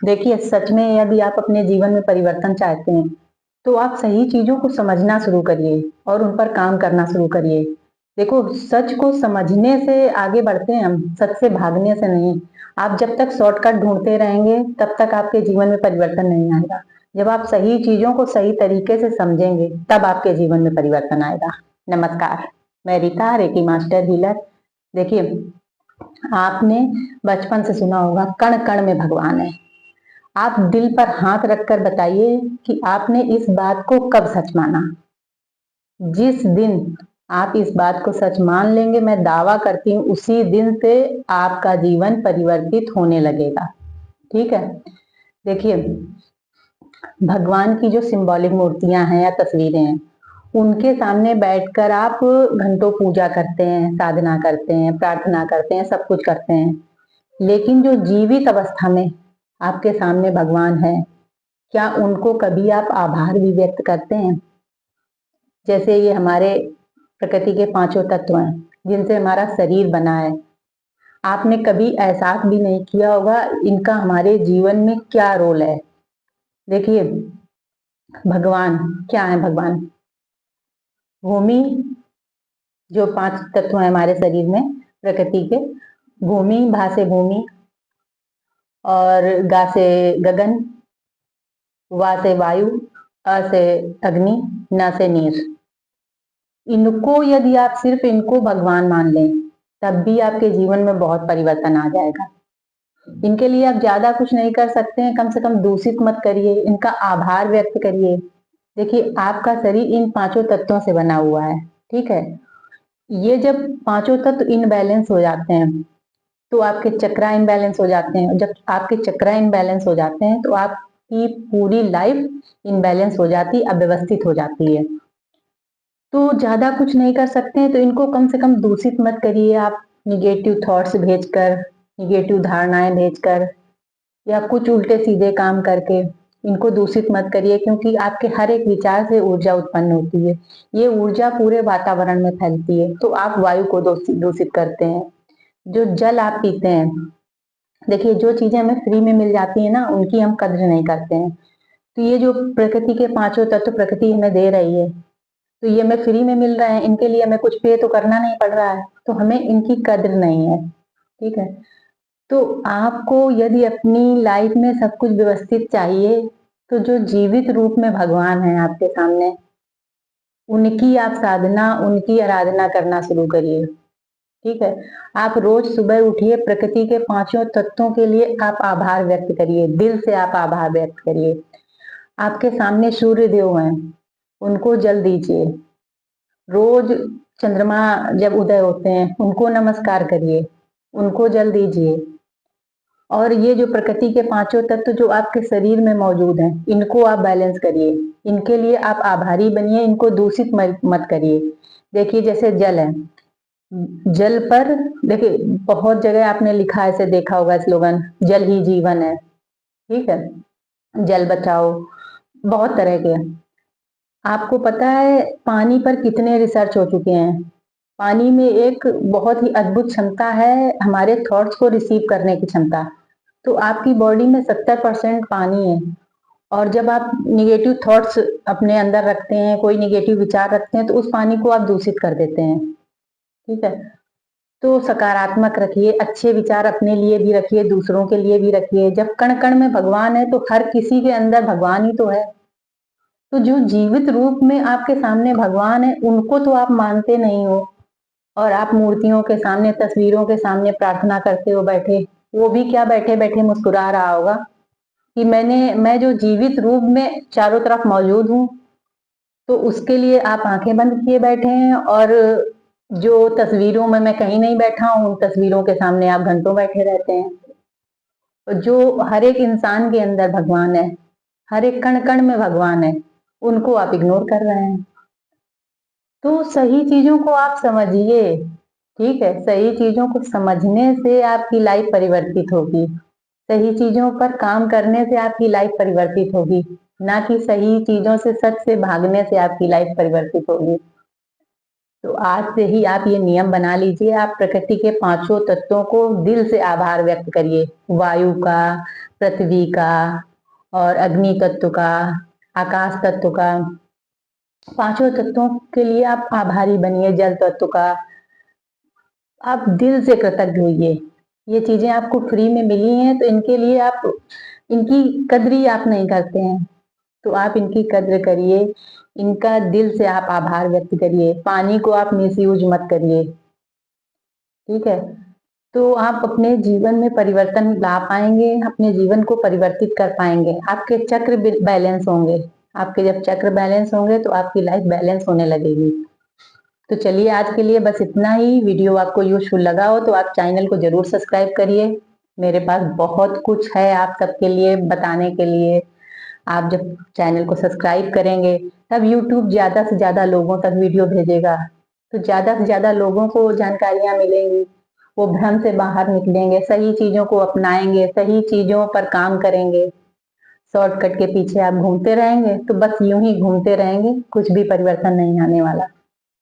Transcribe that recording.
देखिए, सच में यदि आप अपने जीवन में परिवर्तन चाहते हैं, तो आप सही चीज़ों को समझना शुरू करिए और उन पर काम करना शुरू करिए। देखो, सच को समझने से आगे बढ़ते हैं हम, सच से भागने से नहीं। आप जब तक शॉर्टकट ढूँढते रहेंगे, तब तक आपके जीवन में परिवर्तन नहीं आएगा। जब आप सही चीज़ों को सही तरीके से समझेंगे, तब आपके जीवन में परिवर्तन आएगा। नमस्कार, मैं रीता, रेकी मास्टर हीलर। देखिए, आपने बचपन से सुना होगा, कण-कण में भगवान है। आप दिल पर हाथ रखकर बताइए कि आपने इस बात को कब सच माना? जिस दिन आप इस बात को सच मान लेंगे, मैं दावा करती हूँ उसी दिन से आपका जीवन परिवर्तित होने लगेगा। ठीक है? देखिए, भगवान की जो सिंबॉलिक मूर्तियां हैं या तस्वीरें हैं, उनके सामने बैठकर आप घंटों पूजा करते हैं, साधना करते हैं, प्रार्थना करते हैं, सब कुछ करते हैं। लेकिन जो जीवित अवस्था में आपके सामने भगवान है, क्या उनको कभी आप आभार भी व्यक्त करते हैं? जैसे ये हमारे प्रकृति के पांचों तत्व हैं, जिनसे हमारा शरीर बना है। आपने कभी एहसास भी नहीं किया होगा इनका हमारे जीवन में क्या रोल है। देखिए, भगवान क्या है? भगवान भूमि, जो पांच तत्व हैं हमारे शरीर में प्रकृति के, भूमि, भा से भूमि, और गा से गगन, वा से वायु, अ से अग्नि, न से नीर। इनको यदि आप सिर्फ इनको भगवान मान लें, तब भी आपके जीवन में बहुत परिवर्तन आ जाएगा। इनके लिए आप ज्यादा कुछ नहीं कर सकते हैं, कम से कम दूषित मत करिए, इनका आभार व्यक्त करिए। देखिए, आपका शरीर इन पांचों तत्वों से बना हुआ है। ठीक है? ये जब पांचों तत्व इनबैलेंस हो जाते हैं, तो आपके चक्रा इनबैलेंस हो जाते हैं। जब आपके चक्रा इनबैलेंस हो जाते हैं, तो आपकी पूरी लाइफ इनबैलेंस हो जाती, अव्यवस्थित हो जाती है। तो ज्यादा कुछ नहीं कर सकते हैं, तो इनको कम से कम दूषित मत करिए आप, निगेटिव थॉट्स भेजकर, निगेटिव धारणाएं भेजकर, या कुछ उल्टे सीधे काम करके इनको दूषित मत करिए, क्योंकि आपके हर एक विचार से ऊर्जा उत्पन्न होती है। ये ऊर्जा पूरे वातावरण में फैलती है। तो आप वायु को दूषित करते हैं। जो जल आप पीते हैं, देखिए, जो चीजें हमें फ्री में मिल जाती है ना, उनकी हम कद्र नहीं करते हैं। तो ये जो प्रकृति के पांचों तत्व प्रकृति हमें दे रही है, तो ये हमें फ्री में मिल रहे हैं, इनके लिए हमें कुछ पे तो करना नहीं पड़ रहा है, तो हमें इनकी कद्र नहीं है। ठीक है? तो आपको यदि अपनी लाइफ में सब कुछ व्यवस्थित चाहिए, तो जो जीवित रूप में भगवान है आपके सामने, उनकी आप साधना, उनकी आराधना करना शुरू करिए। ठीक है? आप रोज सुबह उठिए, प्रकृति के पांचों तत्वों के लिए आप आभार व्यक्त करिए, दिल से आप आभार व्यक्त करिए। आपके सामने सूर्य देव हैं, उनको जल दीजिए। रोज चंद्रमा जब उदय होते हैं, उनको नमस्कार करिए, उनको जल दीजिए। और ये जो प्रकृति के पांचों तत्व जो आपके शरीर में मौजूद हैं, इनको आप बैलेंस करिए। इनके लिए आप आभारी बनिए, इनको दूषित मत करिए। देखिए, जैसे जल है, जल पर देखिए बहुत जगह आपने लिखा है, ऐसे देखा होगा स्लोगन, जल ही जीवन है। ठीक है? जल बचाओ, बहुत तरह के। आपको पता है पानी पर कितने रिसर्च हो चुके हैं? पानी में एक बहुत ही अद्भुत क्षमता है, हमारे थॉट्स को रिसीव करने की क्षमता। तो आपकी बॉडी में 70% पानी है, और जब आप निगेटिव थॉट्स अपने अंदर रखते हैं, कोई निगेटिव विचार रखते हैं, तो उस पानी को आप दूषित कर देते हैं। ठीक है? तो सकारात्मक रखिए, अच्छे विचार अपने लिए भी रखिए, दूसरों के लिए भी रखिए। जब कण कण में भगवान है, तो हर किसी के अंदर भगवान ही तो है। तो जो जीवित रूप में आपके सामने भगवान है, उनको तो आप मानते नहीं हो, और आप मूर्तियों के सामने, तस्वीरों के सामने प्रार्थना करते हो बैठे। वो भी क्या, बैठे बैठे मुस्कुरा रहा होगा कि मैं जो जीवित रूप में चारों तरफ मौजूद हूँ। तो उसके लिए आप आंखें बंद किए बैठे हैं, और जो तस्वीरों में मैं कहीं नहीं बैठा हूँ, उन तस्वीरों के सामने आप घंटों बैठे रहते हैं। तो जो हर एक इंसान के अंदर भगवान है, हर एक कण कण में भगवान है, उनको आप इग्नोर कर रहे हैं। तो सही चीजों को आप समझिए। ठीक है? सही चीजों को समझने से आपकी लाइफ परिवर्तित होगी। सही चीजों पर काम करने से आपकी लाइफ परिवर्तित होगी, ना कि सही चीजों से, सच से भागने से आपकी लाइफ परिवर्तित होगी। तो आज से ही आप ये नियम बना लीजिए, आप प्रकृति के पांचों तत्वों को दिल से आभार व्यक्त करिए। वायु का, पृथ्वी का और अग्नि तत्व का, आकाश तत्व का, पांचों तत्वों के लिए आप आभारी बनिए। जल तत्व का आप दिल से कृतज्ञ होइए। ये चीजें आपको फ्री में मिली हैं, तो इनके लिए आप इनकी कद्र ही आप नहीं करते हैं, तो आप इनकी कद्र करिए। इनका दिल से आप आभार व्यक्त करिए। पानी को आप मिसयूज मत करिए, ठीक है? तो आप अपने जीवन में परिवर्तन ला पाएंगे, अपने जीवन को परिवर्तित कर पाएंगे। आपके चक्र बैलेंस होंगे। आपके जब चक्र बैलेंस होंगे तो आपकी लाइफ बैलेंस होने लगेगी। तो चलिए, आज के लिए बस इतना ही। वीडियो आपको यूजफुल लगा हो तो आप चैनल को जरूर सब्सक्राइब करिए। मेरे पास बहुत कुछ है आप सबके लिए बताने के लिए। आप जब चैनल को सब्सक्राइब करेंगे तब यूट्यूब ज्यादा से ज्यादा लोगों तक वीडियो भेजेगा, तो ज्यादा से ज्यादा लोगों को जानकारियां मिलेंगी। वो भ्रम से बाहर निकलेंगे, सही चीजों को अपनाएंगे, सही चीजों पर काम करेंगे। शॉर्टकट के पीछे आप घूमते रहेंगे तो बस यूं ही घूमते रहेंगे, कुछ भी परिवर्तन नहीं आने वाला।